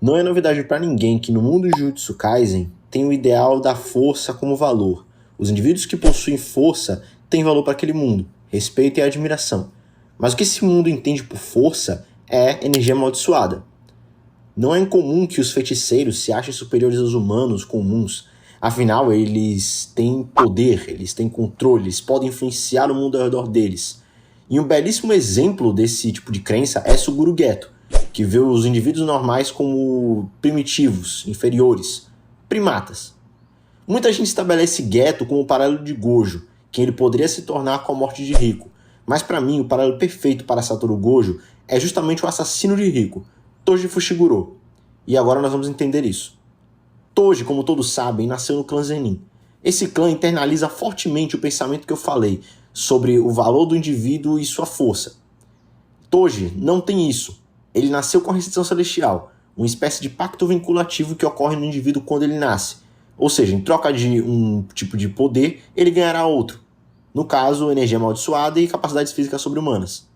Não é novidade para ninguém que no mundo de Jujutsu Kaisen tem o ideal da força como valor. Os indivíduos que possuem força têm valor para aquele mundo, respeito e admiração. Mas o que esse mundo entende por força é energia amaldiçoada. Não é incomum que os feiticeiros se achem superiores aos humanos comuns. Afinal, eles têm poder, eles têm controle, eles podem influenciar o mundo ao redor deles. E um belíssimo exemplo desse tipo de crença é Suguru Geto, que vê os indivíduos normais como primitivos, inferiores, primatas. Muita gente estabelece Geto como o paralelo de Gojo, quem ele poderia se tornar com a morte de Rico. Mas para mim, o paralelo perfeito para Satoru Gojo é justamente o assassino de Rico, Toji Fushiguro. E agora nós vamos entender isso. Toji, como todos sabem, nasceu no clã Zenin. Esse clã internaliza fortemente o pensamento que eu falei sobre o valor do indivíduo e sua força. Toji não tem isso. Ele nasceu com a restrição celestial, uma espécie de pacto vinculativo que ocorre no indivíduo quando ele nasce. Ou seja, em troca de um tipo de poder, ele ganhará outro. No caso, energia amaldiçoada e capacidades físicas sobre-humanas.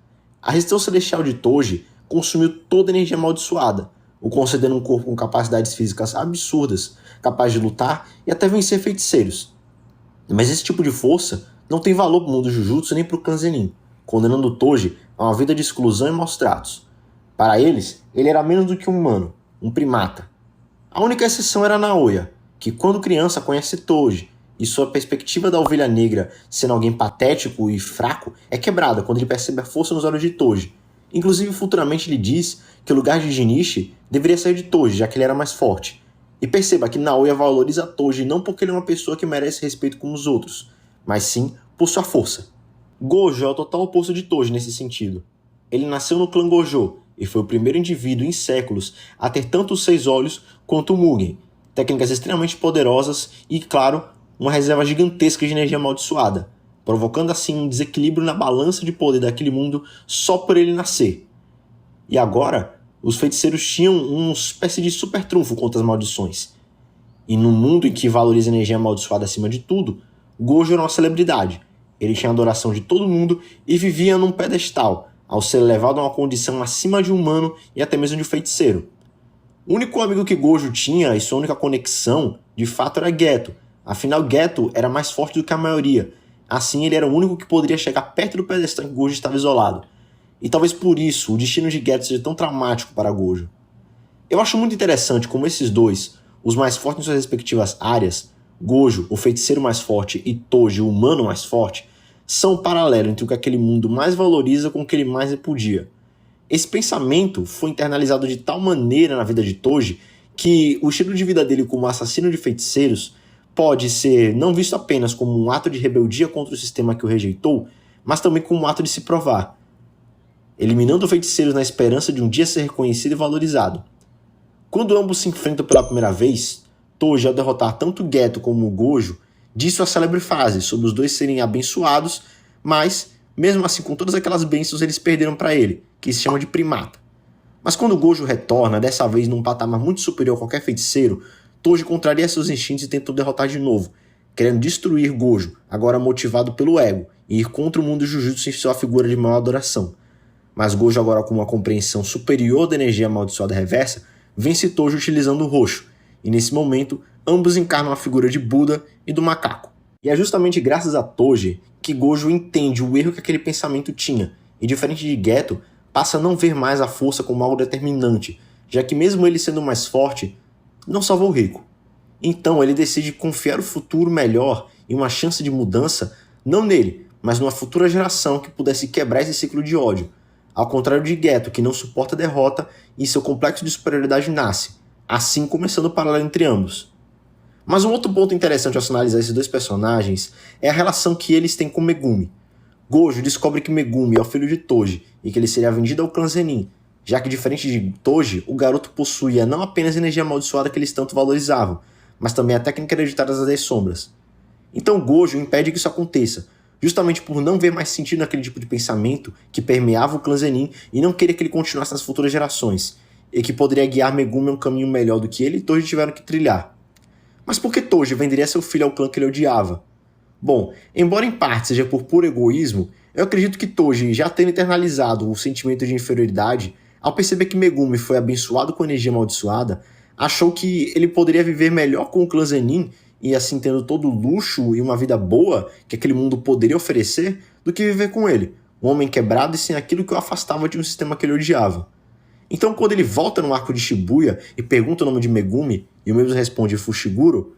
A restrição celestial de Toji consumiu toda a energia amaldiçoada, o concedendo um corpo com capacidades físicas absurdas, capaz de lutar e até vencer feiticeiros. Mas esse tipo de força não tem valor para o mundo Jujutsu nem para o clã Zenin, condenando Toji a uma vida de exclusão e maus tratos. Para eles, ele era menos do que um humano, um primata. A única exceção era Naoya, que quando criança conhece Toji, e sua perspectiva da ovelha negra sendo alguém patético e fraco é quebrada quando ele percebe a força nos olhos de Toji. Inclusive, futuramente ele diz que o lugar de Jinichi deveria sair de Toji, já que ele era mais forte. E perceba que Naoya valoriza Toji não porque ele é uma pessoa que merece respeito como os outros, mas sim por sua força. Gojo é o total oposto de Toji nesse sentido. Ele nasceu no clã Gojo e foi o primeiro indivíduo em séculos a ter tanto os 6 olhos quanto o Mugen, técnicas extremamente poderosas e, claro, uma reserva gigantesca de energia amaldiçoada, provocando assim um desequilíbrio na balança de poder daquele mundo só por ele nascer. E agora, os feiticeiros tinham uma espécie de super trunfo contra as maldições. E num mundo em que valoriza energia amaldiçoada acima de tudo, Gojo era uma celebridade. Ele tinha a adoração de todo mundo e vivia num pedestal, ao ser levado a uma condição acima de um humano e até mesmo de um feiticeiro. O único amigo que Gojo tinha e sua única conexão, de fato, era Geto. Afinal, Geto era mais forte do que a maioria. Assim, ele era o único que poderia chegar perto do pedestal em que Gojo estava isolado. E talvez por isso o destino de Geto seja tão traumático para Gojo. Eu acho muito interessante como esses dois, os mais fortes em suas respectivas áreas, Gojo, o feiticeiro mais forte, e Toji, o humano mais forte, são um paralelo entre o que aquele mundo mais valoriza com o que ele mais repudia. Esse pensamento foi internalizado de tal maneira na vida de Toji que o estilo de vida dele como assassino de feiticeiros pode ser não visto apenas como um ato de rebeldia contra o sistema que o rejeitou, mas também como um ato de se provar, eliminando feiticeiros na esperança de um dia ser reconhecido e valorizado. Quando ambos se enfrentam pela primeira vez, Toji, ao derrotar tanto Geto como o Gojo, diz sua célebre frase sobre os dois serem abençoados, mas, mesmo assim, com todas aquelas bênçãos, eles perderam para ele, que se chama de primata. Mas quando Gojo retorna, dessa vez num patamar muito superior a qualquer feiticeiro, Toji contraria seus instintos e tentou derrotar de novo, querendo destruir Gojo, agora motivado pelo ego, e ir contra o mundo Jujutsu em sua figura de maior adoração. Mas Gojo, agora com uma compreensão superior da energia amaldiçoada reversa, vence Toji utilizando o roxo, e nesse momento, ambos encarnam a figura de Buda e do macaco. E é justamente graças a Toji que Gojo entende o erro que aquele pensamento tinha, e diferente de Geto, passa a não ver mais a força como algo determinante, já que mesmo ele sendo mais forte, não salvou o Rico. Então ele decide confiar o futuro melhor e uma chance de mudança, não nele, mas numa futura geração que pudesse quebrar esse ciclo de ódio, ao contrário de Geto, que não suporta a derrota e seu complexo de superioridade nasce, assim começando o paralelo entre ambos. Mas um outro ponto interessante ao se analisar esses dois personagens é a relação que eles têm com Megumi. Gojo descobre que Megumi é o filho de Toji e que ele seria vendido ao clã Zenin, já que diferente de Toji, o garoto possuía não apenas a energia amaldiçoada que eles tanto valorizavam, mas também a técnica hereditária das 10 sombras. Então Gojo impede que isso aconteça, justamente por não ver mais sentido naquele tipo de pensamento que permeava o clã Zenin e não querer que ele continuasse nas futuras gerações, e que poderia guiar Megumi a um caminho melhor do que ele e Toji tiveram que trilhar. Mas por que Toji venderia seu filho ao clã que ele odiava? Bom, embora em parte seja por puro egoísmo, eu acredito que Toji, já tendo internalizado o sentimento de inferioridade, Ao perceber que Megumi foi abençoado com energia amaldiçoada, achou que ele poderia viver melhor com o clã Zenin e assim tendo todo o luxo e uma vida boa que aquele mundo poderia oferecer, do que viver com ele, um homem quebrado e sem aquilo que o afastava de um sistema que ele odiava. Então quando ele volta no arco de Shibuya e pergunta o nome de Megumi, e o mesmo responde Fushiguro,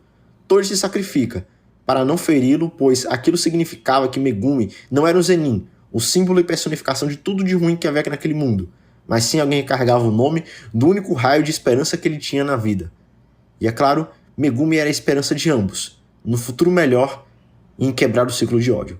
Toji se sacrifica para não feri-lo, pois aquilo significava que Megumi não era um Zenin, o símbolo e personificação de tudo de ruim que havia naquele mundo, mas sim alguém que carregava o nome do único raio de esperança que ele tinha na vida. E é claro, Megumi era a esperança de ambos, no futuro melhor e em quebrar o ciclo de ódio.